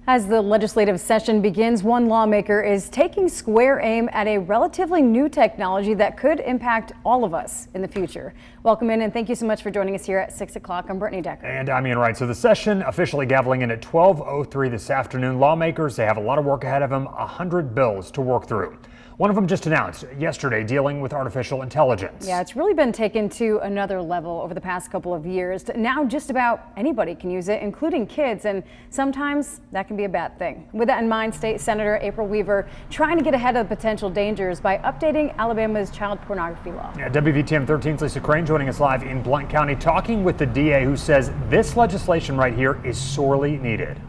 As the legislative session begins, one lawmaker is taking square aim at a relatively new technology that could impact all of us in the future. Welcome in and thank you so much for joining us here at 6 o'clock. I'm Brittany Decker. And I'm Ian Wright. So the session officially gaveling in at 12:03 this afternoon. Lawmakers, they have a lot of work ahead of them, 100 bills to work through. One of them just announced yesterday dealing with artificial intelligence. Yeah, it's really been taken to another level over the past couple of years. Now just about anybody can use it, including kids, and sometimes that can be a bad thing. With that in mind, State Senator April Weaver trying to get ahead of the potential dangers by updating Alabama's child pornography law. Yeah, WVTM 13's Lisa Crane joining us live in Blount County, talking with the DA, who says this legislation right here is sorely needed.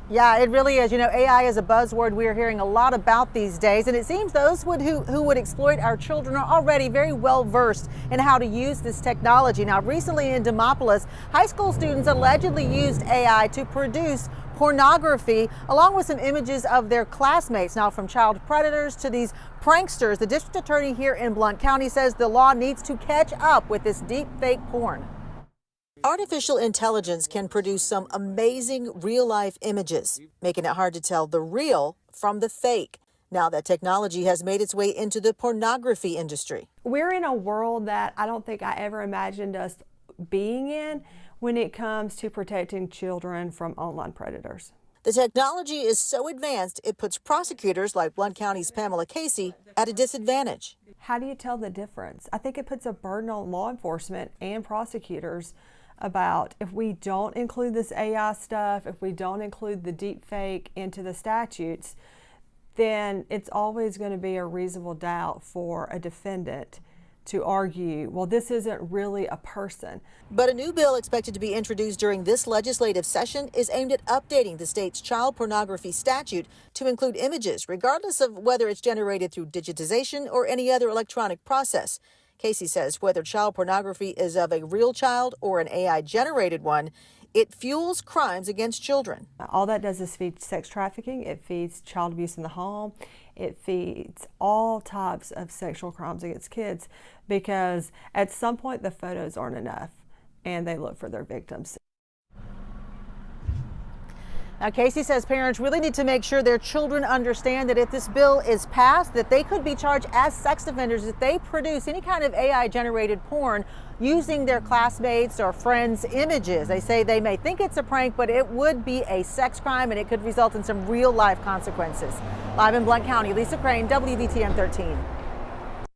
Yeah, it really is. You know, AI is a buzzword we're hearing a lot about these days, and it seems those who would exploit our children are already very well versed in how to use this technology. Now, recently in Demopolis, high school students allegedly used AI to produce pornography along with some images of their classmates. Now, from child predators to these pranksters, the district attorney here in Blount County says the law needs to catch up with this deep fake porn. Artificial intelligence can produce some amazing real-life images, making it hard to tell the real from the fake. Now that technology has made its way into the pornography industry. We're in a world that I don't think I ever imagined us being in when it comes to protecting children from online predators. The technology is so advanced, it puts prosecutors like Blount County's Pamela Casey at a disadvantage. How do you tell the difference? I think it puts a burden on law enforcement and prosecutors about if we don't include this AI stuff, if we don't include the deep fake into the statutes, then it's always going to be a reasonable doubt for a defendant to argue, well, this isn't really a person. But a new bill expected to be introduced during this legislative session is aimed at updating the state's child pornography statute to include images, regardless of whether it's generated through digitization or any other electronic process. Casey says whether child pornography is of a real child or an AI-generated one, it fuels crimes against children. All that does is feed sex trafficking, it feeds child abuse in the home, it feeds all types of sexual crimes against kids, because at some point the photos aren't enough and they look for their victims. Now, Casey says parents really need to make sure their children understand that if this bill is passed, that they could be charged as sex offenders if they produce any kind of AI-generated porn using their classmates or friends' images. They say they may think it's a prank, but it would be a sex crime and it could result in some real-life consequences. Live in Blount County, Lisa Crane, WVTM 13.